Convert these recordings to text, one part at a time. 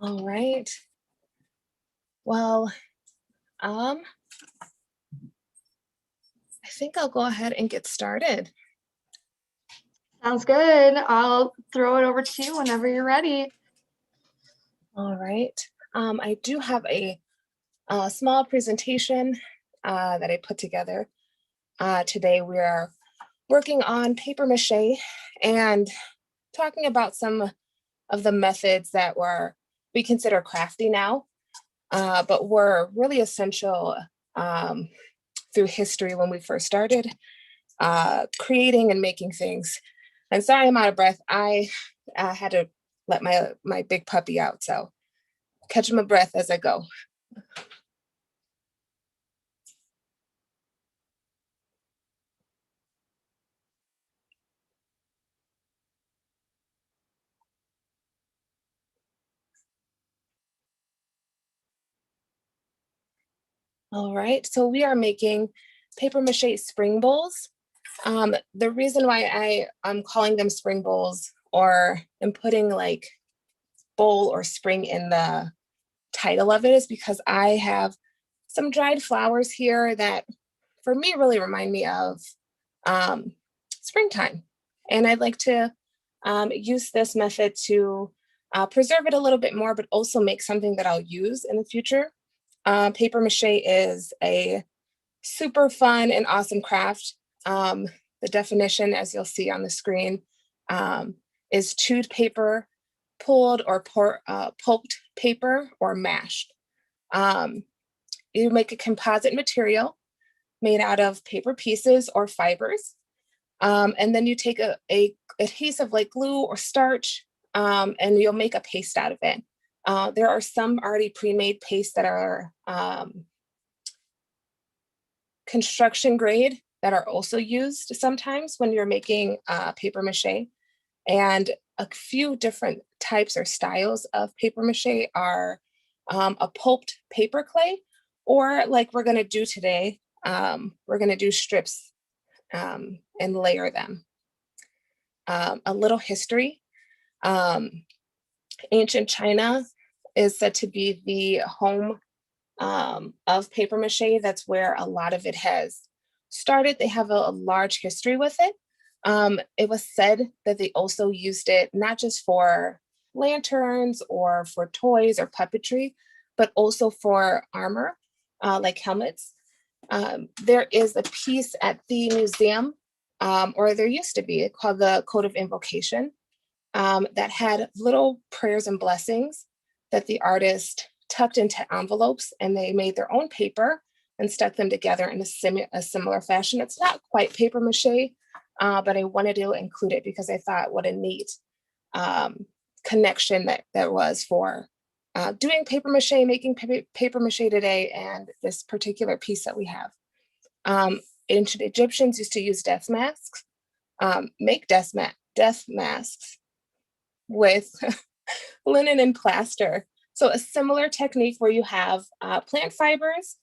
All right. Well, um, I think I'll go ahead and get started. Sounds good. I'll throw it over to you whenever you're ready. All right. I do have a small presentation that I put together. Today we are working on paper mache and talking about some of the methods that we consider crafty now, but were really essential through history when we first started creating and making things. And sorry, I'm out of breath. I had to let my big puppy out, so catching my breath as I go. All right, so we are making paper mache spring bowls. The reason why I'm calling them spring bowls or am putting like bowl or spring in the title of it is because I have some dried flowers here that for me really remind me of springtime. And I'd like to use this method to preserve it a little bit more, but also make something that I'll use in the future. Paper mache is a super fun and awesome craft. The definition, as you'll see on the screen, is chewed paper, pulled or pulped paper, or mashed. You make a composite material made out of paper pieces or fibers. And then you take a adhesive like glue or starch, and you'll make a paste out of it. There are some already pre-made pastes that are construction grade that are also used sometimes when you're making paper mache. And a few different types or styles of paper mache are a pulped paper clay, or like we're gonna do today, we're gonna do strips and layer them. A little history. Ancient China is said to be the home of paper mache. That's where a lot of it has started. They have a large history with it. It was said that they also used it not just for lanterns or for toys or puppetry, but also for armor, like helmets. There is a piece at the museum, or there used to be, called the Code of Invocation, that had little prayers and blessings that the artist tucked into envelopes, and they made their own paper and stuck them together in a similar fashion. It's not quite paper mache, but I wanted to include it because I thought what a neat connection that was for doing paper mache, making paper mache today, and this particular piece that we have. Ancient Egyptians used to use death masks, make death masks with linen and plaster. So a similar technique where you have plant fibers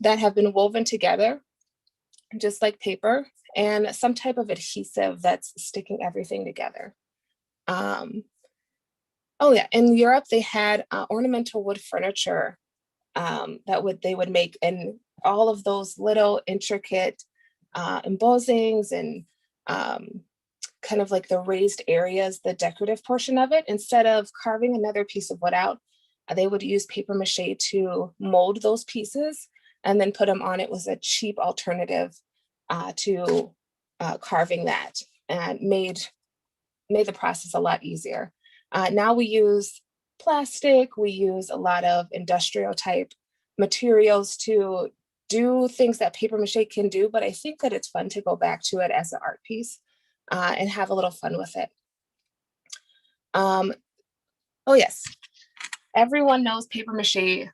that have been woven together, just like paper, and some type of adhesive that's sticking everything together. Oh yeah, in Europe they had ornamental wood furniture they would make, and all of those little intricate embossings and kind of like the raised areas, the decorative portion of it, instead of carving another piece of wood out, they would use paper mache to mold those pieces and then put them on. It was a cheap alternative to carving that, and made the process a lot easier. Now we use plastic, we use a lot of industrial type materials to do things that paper mache can do, but I think that it's fun to go back to it as an art piece and have a little fun with it. Oh yes, everyone knows paper mache,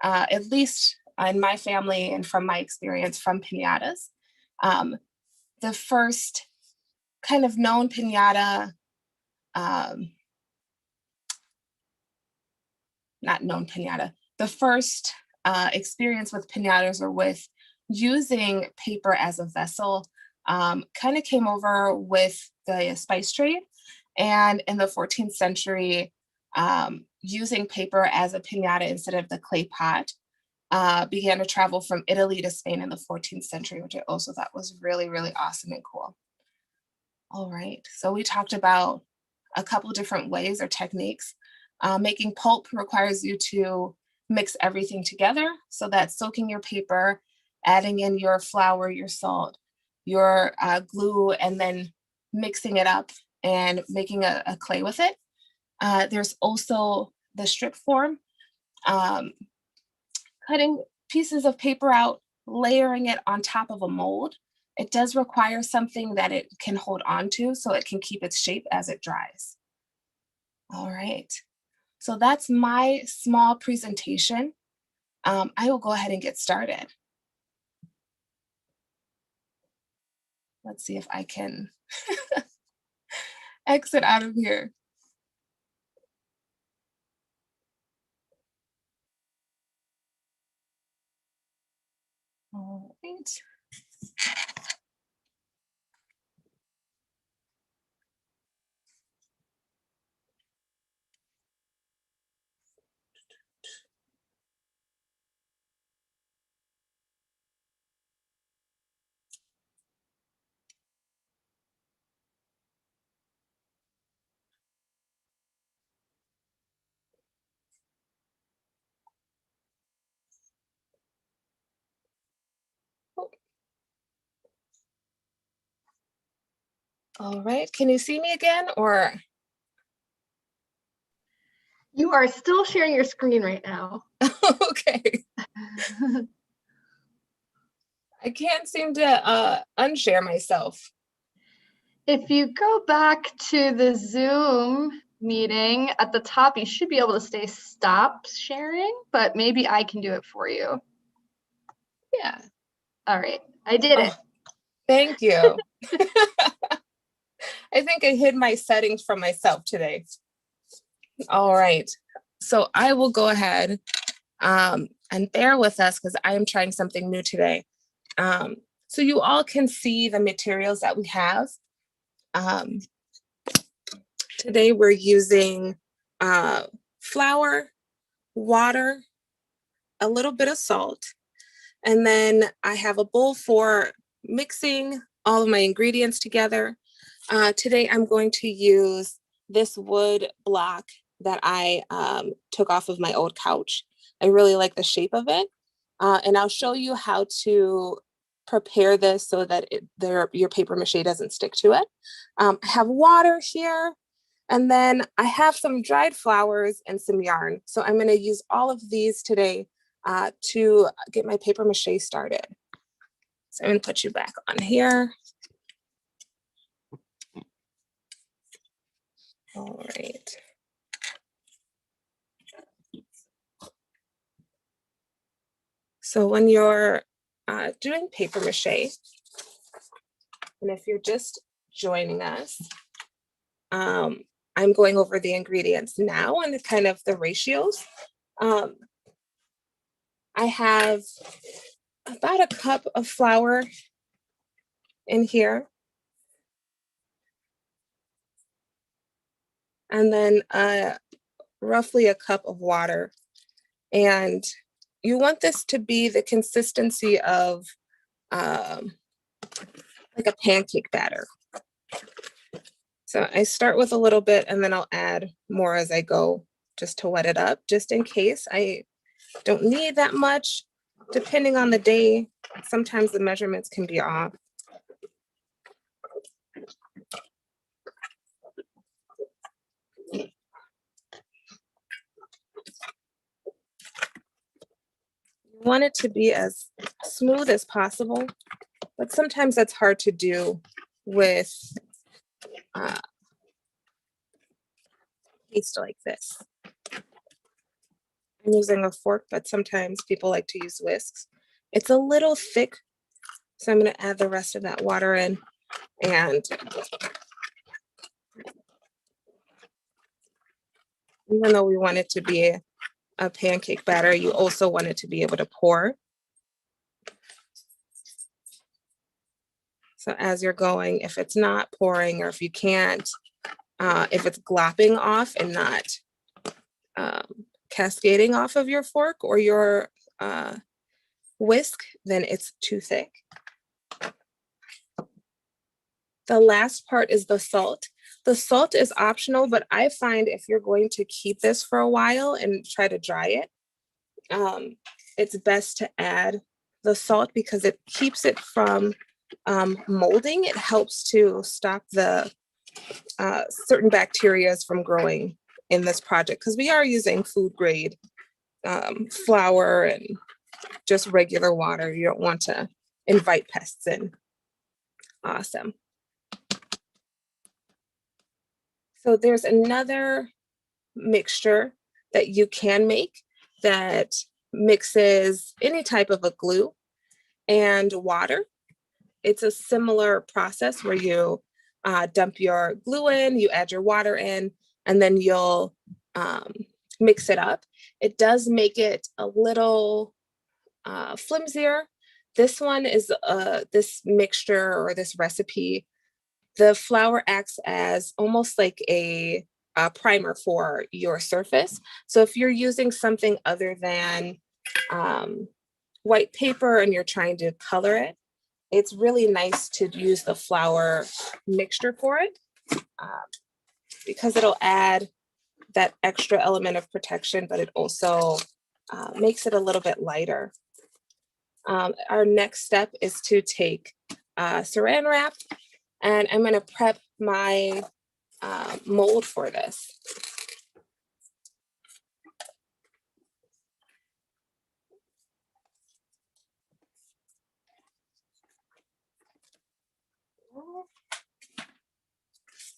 at least in my family and from my experience, from piñatas. The first kind of known piñata, not known piñata, the first experience with piñatas or with using paper as a vessel kind of came over with the spice trade. And in the 14th century, using paper as a piñata instead of the clay pot began to travel from Italy to Spain in the 14th century, which I also thought was really, really awesome and cool. All right, so we talked about a couple different ways or techniques. Making pulp requires you to mix everything together. So that's soaking your paper, adding in your flour, your salt, your glue, and then mixing it up and making a clay with it. There's also the strip form, cutting pieces of paper out, layering it on top of a mold. It does require something that it can hold on to so it can keep its shape as it dries. All right, so that's my small presentation. I will go ahead and get started. Let's see if I can exit out of here. All right. All right, can you see me again or? You are still sharing your screen right now. Okay. I can't seem to unshare myself. If you go back to the Zoom meeting at the top, you should be able to say stop sharing, but maybe I can do it for you. Yeah. All right, I did it. Thank you. I think I hid my settings from myself today. All right, so I will go ahead and bear with us because I am trying something new today. So you all can see the materials that we have. Today we're using flour, water, a little bit of salt, and then I have a bowl for mixing all of my ingredients together. Today I'm going to use this wood block that I took off of my old couch. I really like the shape of it. And I'll show you how to prepare this so that your paper mache doesn't stick to it. I have water here, and then I have some dried flowers and some yarn. So I'm going to use all of these today to get my paper mache started. So I'm going to put you back on here. All right. So when you're doing paper mache, and if you're just joining us, I'm going over the ingredients now and kind of the ratios. I have about a cup of flour in here. And then roughly a cup of water. And you want this to be the consistency of like a pancake batter. So I start with a little bit and then I'll add more as I go just to wet it up, just in case. I don't need that much. Depending on the day, sometimes the measurements can be off. You want it to be as smooth as possible, but sometimes that's hard to do with paste like this. I'm using a fork, but sometimes people like to use whisks. It's a little thick, so I'm going to add the rest of that water in. And even though we want it to be a pancake batter, you also want it to be able to pour. So as you're going, if it's not pouring or if you can't, if it's glopping off and not cascading off of your fork or your whisk, then it's too thick. The last part is the salt. The salt is optional, but I find if you're going to keep this for a while and try to dry it, it's best to add the salt because it keeps it from molding. It helps to stop the certain bacteria from growing in this project because we are using food grade flour and just regular water. You don't want to invite pests in. Awesome. So there's another mixture that you can make that mixes any type of a glue and water. It's a similar process where you dump your glue in, you add your water in, and then you'll mix it up. It does make it a little flimsier. This one is this mixture or this recipe. The flour acts as almost like a primer for your surface. So if you're using something other than white paper and you're trying to color it, it's really nice to use the flour mixture for it because it'll add that extra element of protection, but it also makes it a little bit lighter. Our next step is to take saran wrap, and I'm going to prep my mold for this.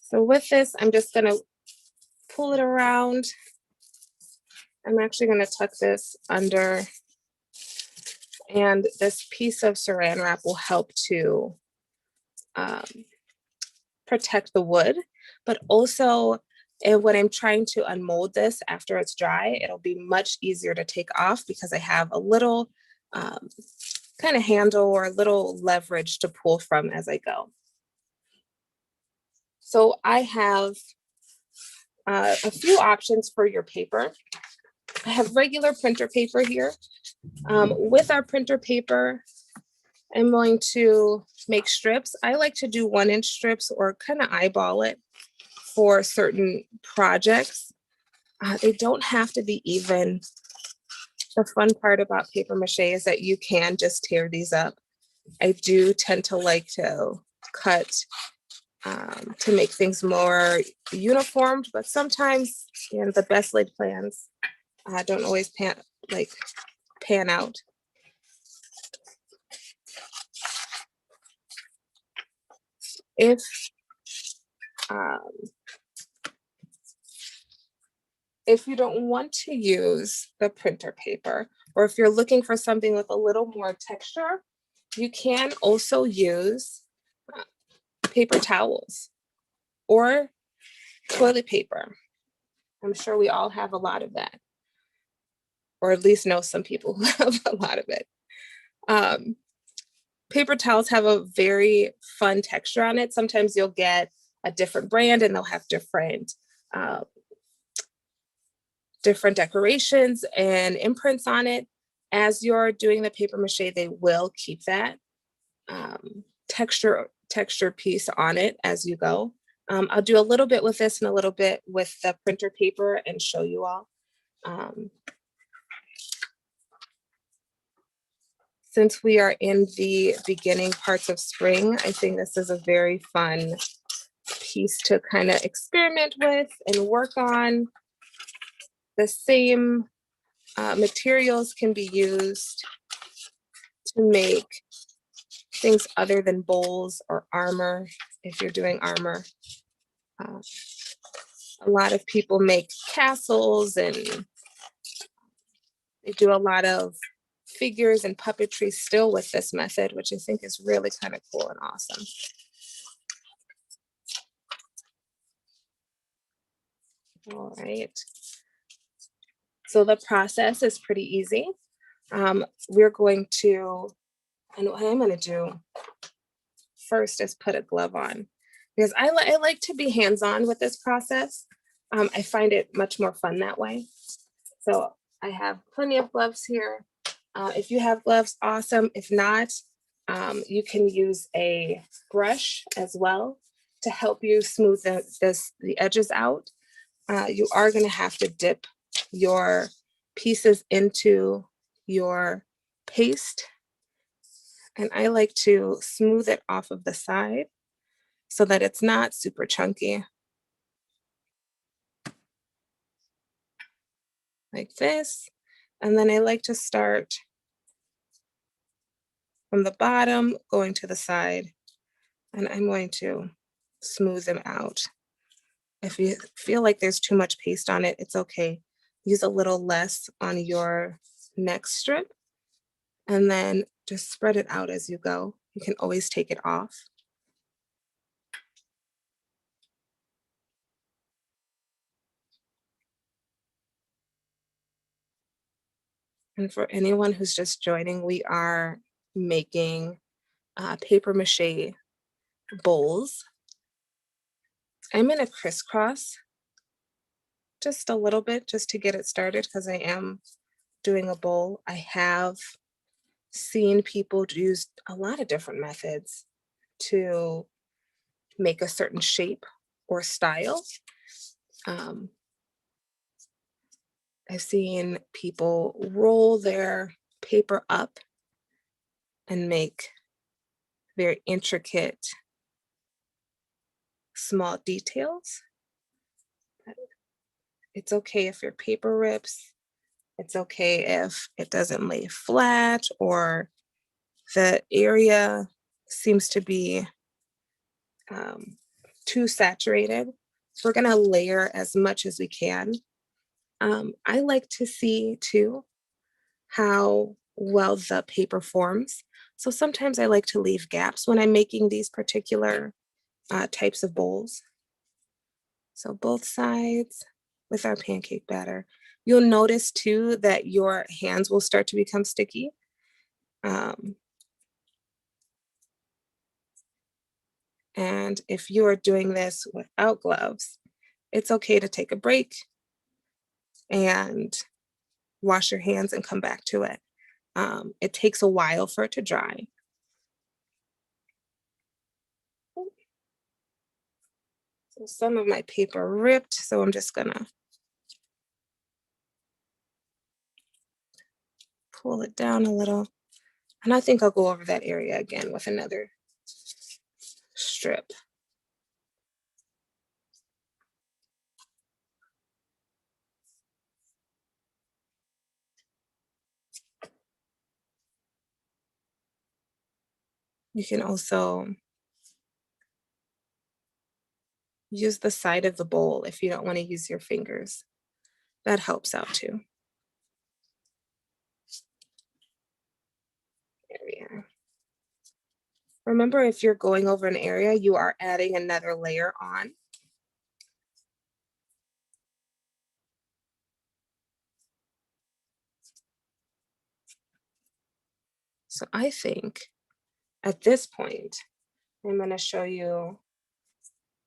So with this, I'm just going to pull it around. I'm actually going to tuck this under, and this piece of saran wrap will help to protect the wood, but also when I'm trying to unmold this after it's dry, it'll be much easier to take off because I have a little kind of handle or a little leverage to pull from as I go. So I have a few options for your paper. I have regular printer paper here. With our printer paper, I'm going to make strips. I like to do 1-inch strips or kind of eyeball it for certain projects. They don't have to be even. The fun part about paper mache is that you can just tear these up. I do tend to like to cut to make things more uniformed, but sometimes the best laid plans don't always pan out. If you don't want to use the printer paper, or if you're looking for something with a little more texture, you can also use paper towels or toilet paper. I'm sure we all have a lot of that, or at least know some people who have a lot of it. Paper towels have a very fun texture on it. Sometimes you'll get a different brand and they'll have different decorations and imprints on it. As you're doing the paper mache, they will keep that texture piece on it as you go. I'll do a little bit with this and a little bit with the printer paper and show you all. Since we are in the beginning parts of spring, I think this is a very fun piece to kind of experiment with and work on. The same materials can be used to make things other than bowls or armor, if you're doing armor. A lot of people make castles and they do a lot of figures and puppetry still with this method, which I think is really kind of cool and awesome. All right. So the process is pretty easy. We're going to, and what I'm going to do first is put a glove on because I like to be hands-on with this process. I find it much more fun that way. So I have plenty of gloves here. If you have gloves, awesome. If not, you can use a brush as well to help you smooth the edges out. You are going to have to dip your pieces into your paste. And I like to smooth it off of the side so that it's not super chunky. Like this. And then I like to start from the bottom, going to the side, and I'm going to smooth them out. If you feel like there's too much paste on it, it's okay. Use a little less on your next strip, and then just spread it out as you go. You can always take it off. And for anyone who's just joining, we are making paper mache bowls. I'm in a crisscross just a little bit just to get it started because I am doing a bowl. I have seen people use a lot of different methods to make a certain shape or style. Um, I've seen people roll their paper up and make very intricate small details. It's okay if your paper rips. It's okay if it doesn't lay flat or the area seems to be um, too saturated. So we're gonna layer as much as we can. I like to see too how well the paper forms. So sometimes I like to leave gaps when I'm making these particular types of bowls. So both sides with our pancake batter. You'll notice too that your hands will start to become sticky. Um, and if you are doing this without gloves, it's okay to take a break and wash your hands and come back to it. It takes a while for it to dry. So some of my paper ripped, so I'm just gonna pull it down a little. And I think I'll go over that area again with another strip. You can also use the side of the bowl if you don't want to use your fingers. That helps out too. There we are. Remember, if you're going over an area, you are adding another layer on. So I think at this point, I'm going to show you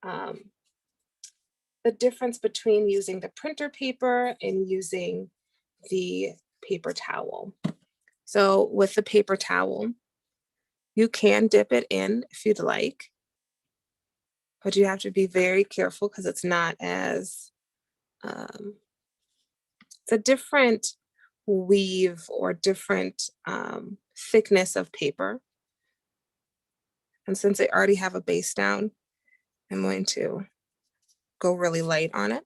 um, the difference between using the printer paper and using the paper towel. So with the paper towel, you can dip it in if you'd like, but you have to be very careful because it's not as, it's a different weave or different thickness of paper. And since I already have a base down, I'm going to go really light on it.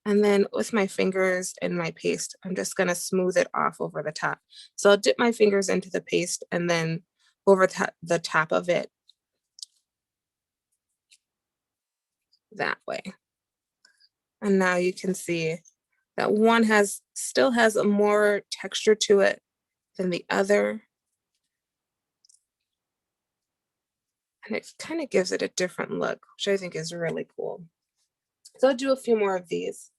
And then with my fingers and my paste, I'm just gonna smooth it off over the top. So I'll dip my fingers into the paste and then over the top of it that way. And now you can see that one still has a more texture to it than the other. And it kind of gives it a different look, which I think is really cool. So I'll do a few more of these.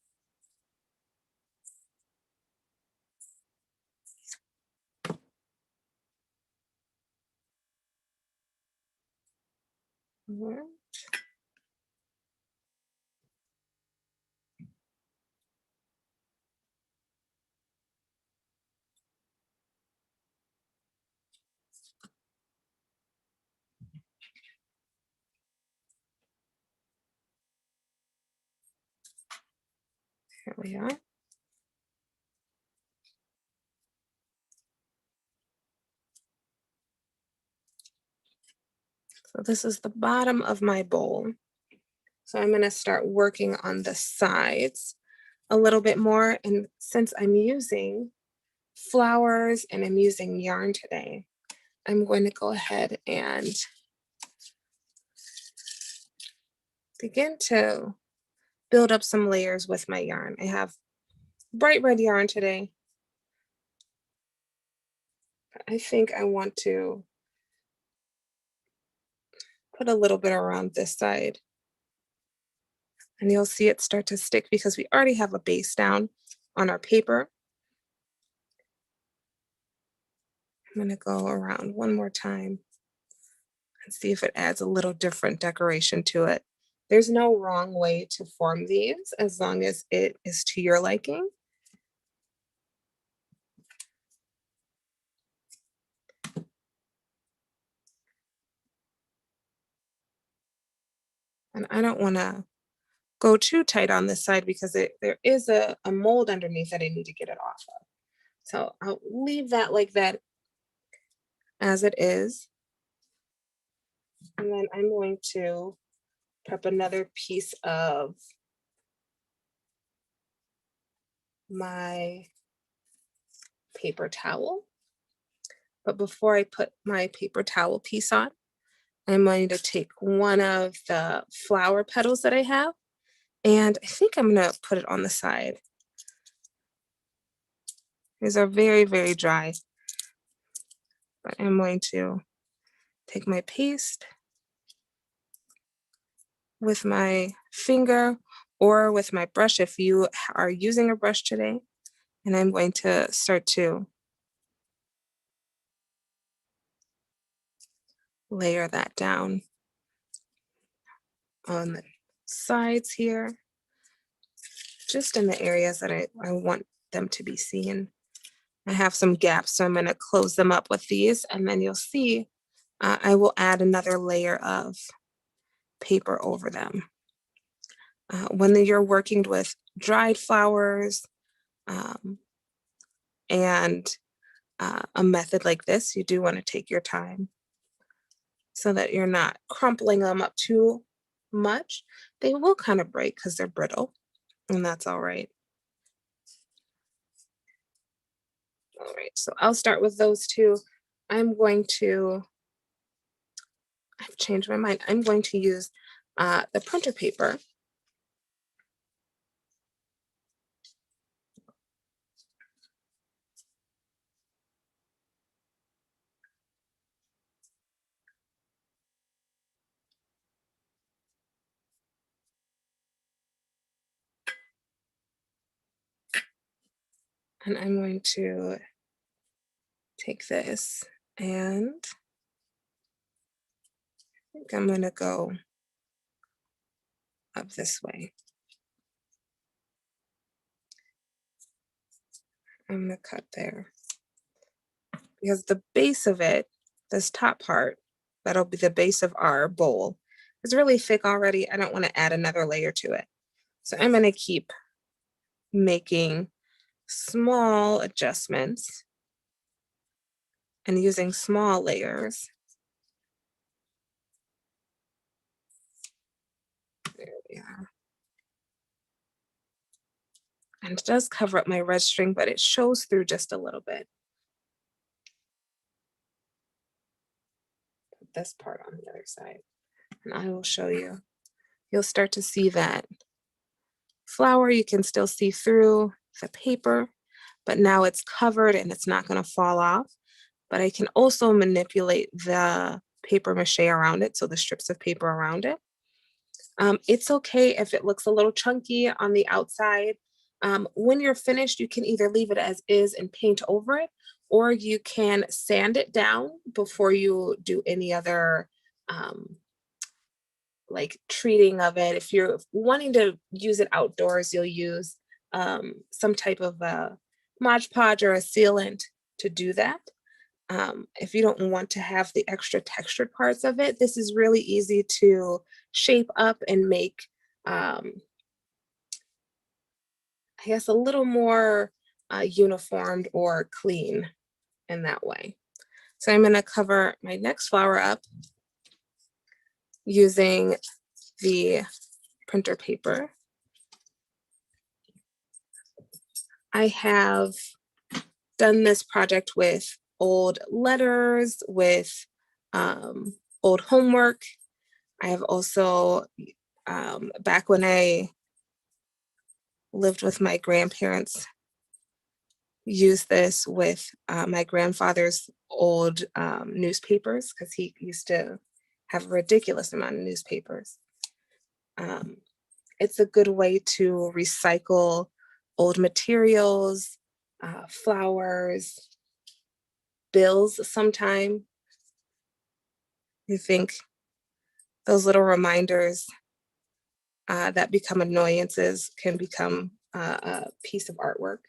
Here we are. So this is the bottom of my bowl. So I'm going to start working on the sides a little bit more. And since I'm using flowers and I'm using yarn today, I'm going to go ahead and begin to build up some layers with my yarn. I have bright red yarn today. I think I want to put a little bit around this side. And you'll see it start to stick because we already have a base down on our paper. I'm going to go around one more time and see if it adds a little different decoration to it. There's no wrong way to form these as long as it is to your liking. And I don't want to go too tight on this side because there is a mold underneath that I need to get it off of. So I'll leave that like that as it is. And then I'm going to prep another piece of my paper towel. But before I put my paper towel piece on, I'm going to take one of the flower petals that I have, and I think I'm going to put it on the side. These are very, very dry, but I'm going to take my paste with my finger or with my brush if you are using a brush today, and I'm going to start to layer that down on the sides here, just in the areas that I want them to be seen. I have some gaps, so I'm going to close them up with these, and then you'll see I will add another layer of paper over them. When you're working with dried flowers and a method like this, you do want to take your time so that you're not crumpling them up too much. They will kind of break because they're brittle, and that's all right. All right, so I'll start with those two. I've changed my mind. I'm going to use the printer paper. And I'm going to take this, and I think I'm going to go up this way. I'm going to cut there because the base of it, this top part, that'll be the base of our bowl, is really thick already. I don't want to add another layer to it. So I'm going to keep making small adjustments and using small layers. There we are. And it does cover up my red string, but it shows through just a little bit. Put this part on the other side, and I will show you. You'll start to see that flower. You can still see through the paper, but now it's covered and it's not going to fall off. But I can also manipulate the paper mache around it, so the strips of paper around it. It's okay if it looks a little chunky on the outside. When you're finished, you can either leave it as is and paint over it, or you can sand it down before you do any other like treating of it. If you're wanting to use it outdoors, you'll use some type of a Mod Podge or a sealant to do that. If you don't want to have the extra textured parts of it, this is really easy to shape up and make. I guess, a little more uniformed or clean in that way. So I'm going to cover my next flower up using the printer paper. I have done this project with old letters, with old homework. I have also, back when I lived with my grandparents, used this with my grandfather's old newspapers, because he used to have a ridiculous amount of newspapers. It's a good way to recycle old materials, flowers, bills sometime. You think those little reminders that become annoyances can become a piece of artwork.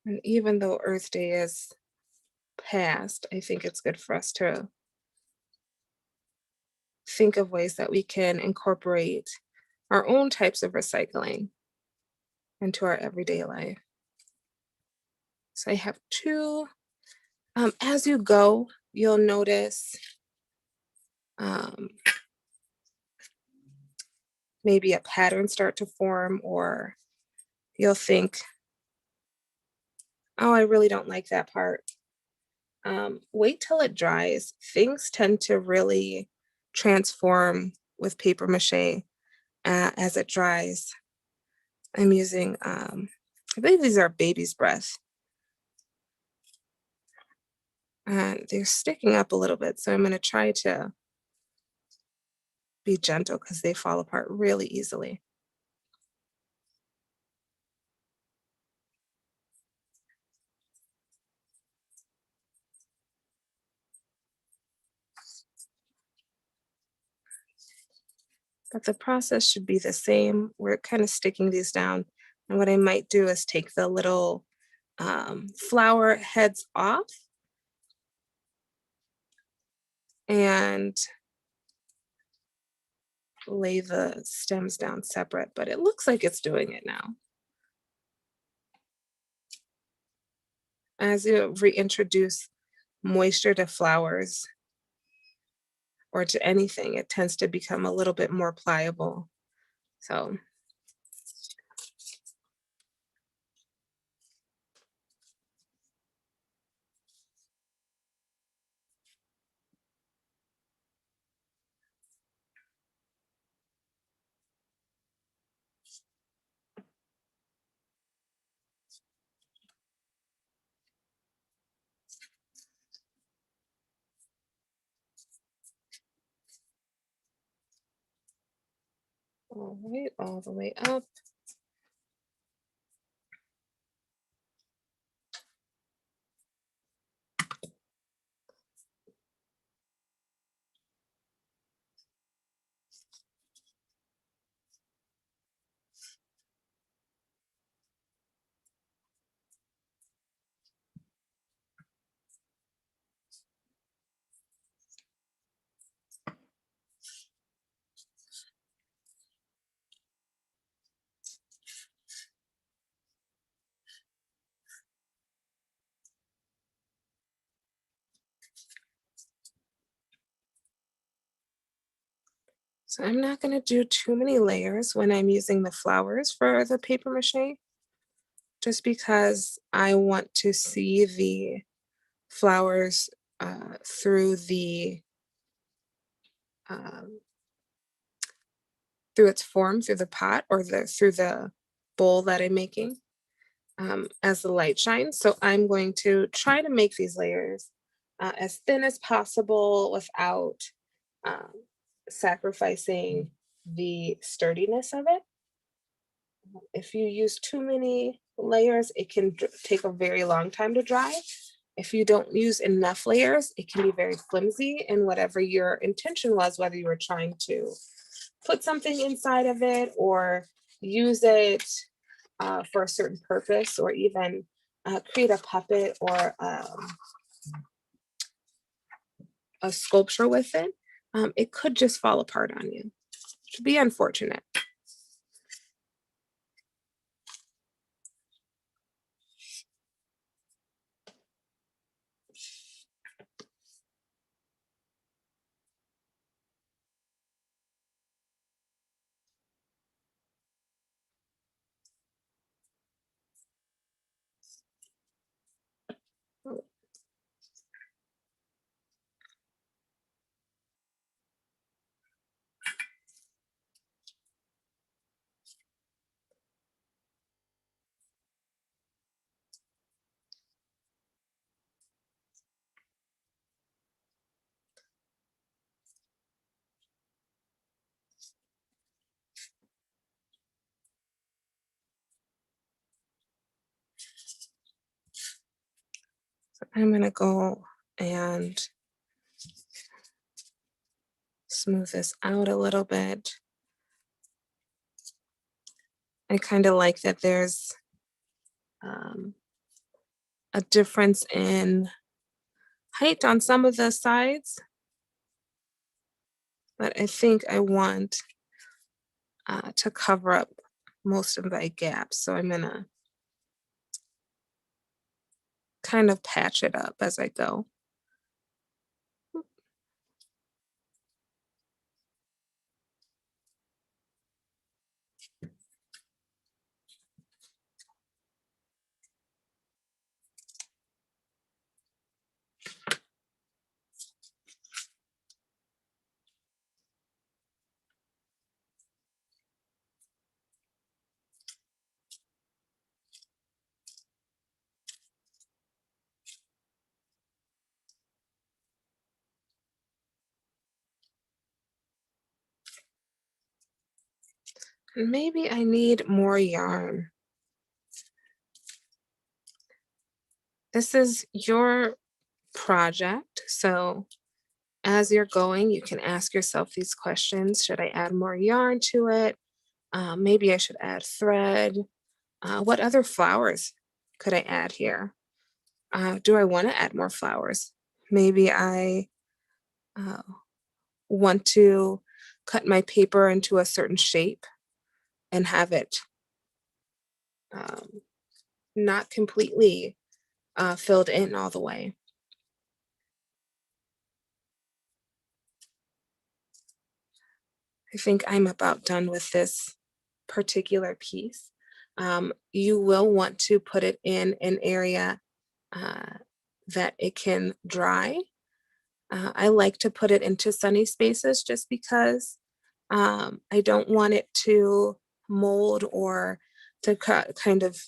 And even though Earth Day is past, I think it's good for us to think of ways that we can incorporate our own types of recycling into our everyday life. So I have two. As you go, you'll notice maybe a pattern start to form, or you'll think, oh, I really don't like that part. Wait till it dries. Things tend to really transform with paper mache as it dries. I'm using, I believe these are baby's breath. They're sticking up a little bit, so I'm going to try to be gentle because they fall apart really easily. But the process should be the same. We're kind of sticking these down. And what I might do is take the little flower heads off and lay the stems down separate, but it looks like it's doing it now. As you reintroduce moisture to flowers or to anything, it tends to become a little bit more pliable. So all the way up. So I'm not going to do too many layers when I'm using the flowers for the paper mache, just because I want to see the flowers through the through its form, through the pot or through the bowl that I'm making as the light shines. So I'm going to try to make these layers as thin as possible without sacrificing the sturdiness of it. If you use too many layers, it can take a very long time to dry. If you don't use enough layers, it can be very flimsy, and whatever your intention was, whether you were trying to put something inside of it or use it for a certain purpose, or even create a puppet or a sculpture with it, it could just fall apart on you. It would be unfortunate. So I'm gonna go and smooth this out a little bit. I kind of like that there's um, a difference in height on some of the sides, but I think I want to cover up most of my gaps. So I'm gonna kind of patch it up as I go. And maybe I need more yarn. This is your project, so as you're going, you can ask yourself these questions. Should I add more yarn to it? Maybe I should add thread. What other flowers could I add here? Do I want to add more flowers? Maybe I uh, want to cut my paper into a certain shape and have it um, not completely filled in all the way. I think I'm about done with this particular piece. You will want to put it in an area that it can dry. I like to put it into sunny spaces just because I don't want it to mold or to kind of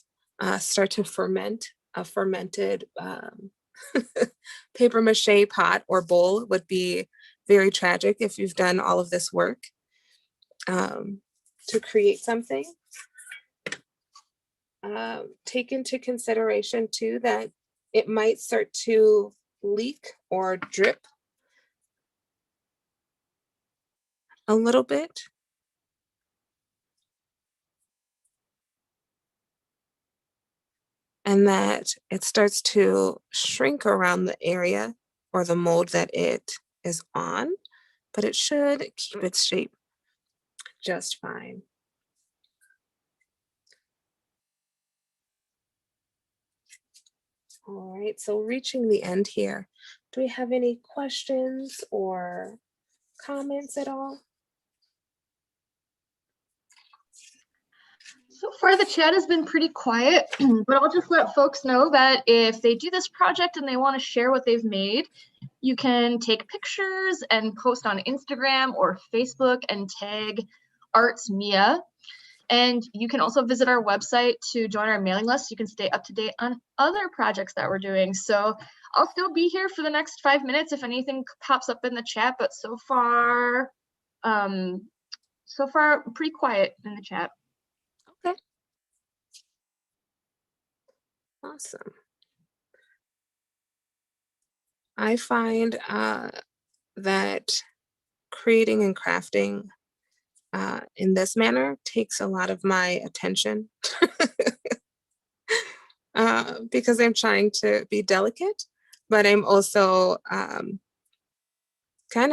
start to ferment. A fermented paper mache pot or bowl would be very tragic if you've done all of this work to create something. Take into consideration too that it might start to leak or drip a little bit. And that it starts to shrink around the area or the mold that it is on, but it should keep its shape just fine. All right, so reaching the end here, do we have any questions or comments at all? So far, the chat has been pretty quiet, but I'll just let folks know that if they do this project and they want to share what they've made, you can take pictures and post on Instagram or Facebook and tag Arts Mia. And you can also visit our website to join our mailing list. You can stay up to date on other projects that we're doing. So I'll still be here for the next 5 minutes if anything pops up in the chat, but so far pretty quiet in the chat. Okay. Awesome. I find that creating and crafting in this manner takes a lot of my attention because I'm trying to be delicate, but I'm also kind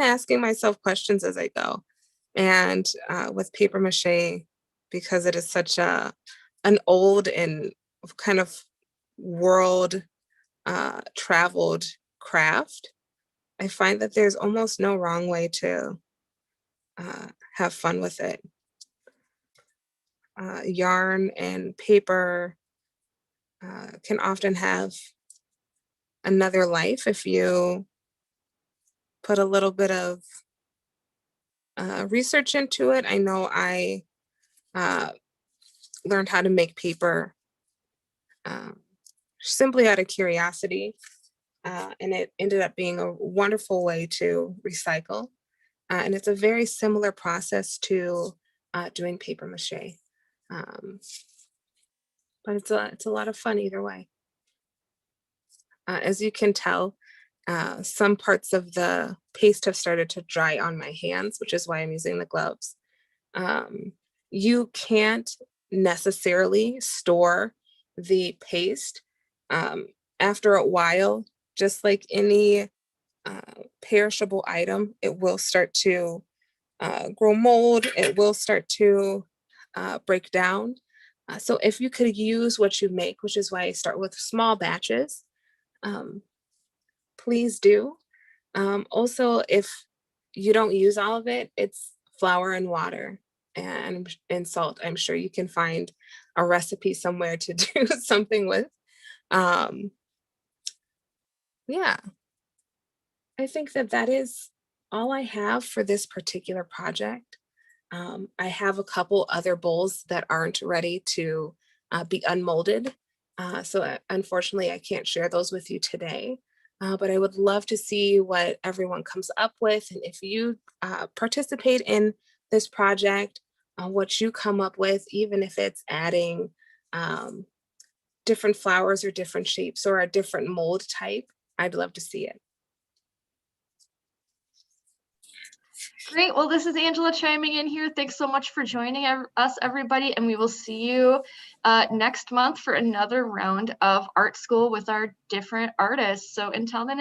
of asking myself questions as I go. And with paper mache, because it is such an old and kind of world traveled craft, I find that there's almost no wrong way to have fun with it. Yarn and paper can often have another life if you put a little bit of research into it. I know I uh, learned how to make paper um, simply out of curiosity, and it ended up being a wonderful way to recycle. And it's a very similar process to doing paper mache. Um, but it's a lot of fun either way. As you can tell, some parts of the paste have started to dry on my hands, which is why I'm using the gloves. Um, you can't necessarily store the paste. Um, After a while, just like any perishable item, it will start to grow mold, it will start to break down. So if you could use what you make, which is why I start with small batches, um, please do. Also, if you don't use all of it, it's flour and water and salt. I'm sure you can find a recipe somewhere to do something with. Um, yeah, I think that that is all I have for this particular project. I have a couple other bowls that aren't ready to be unmolded. Unfortunately, I can't share those with you today. But I would love to see what everyone comes up with. And if you participate in this project, what you come up with, even if it's adding um, different flowers or different shapes or a different mold type, I'd love to see it. Great. Well, this is Angela chiming in here. Thanks so much for joining us, everybody. And we will see you next month for another round of art school with our different artists. So until then,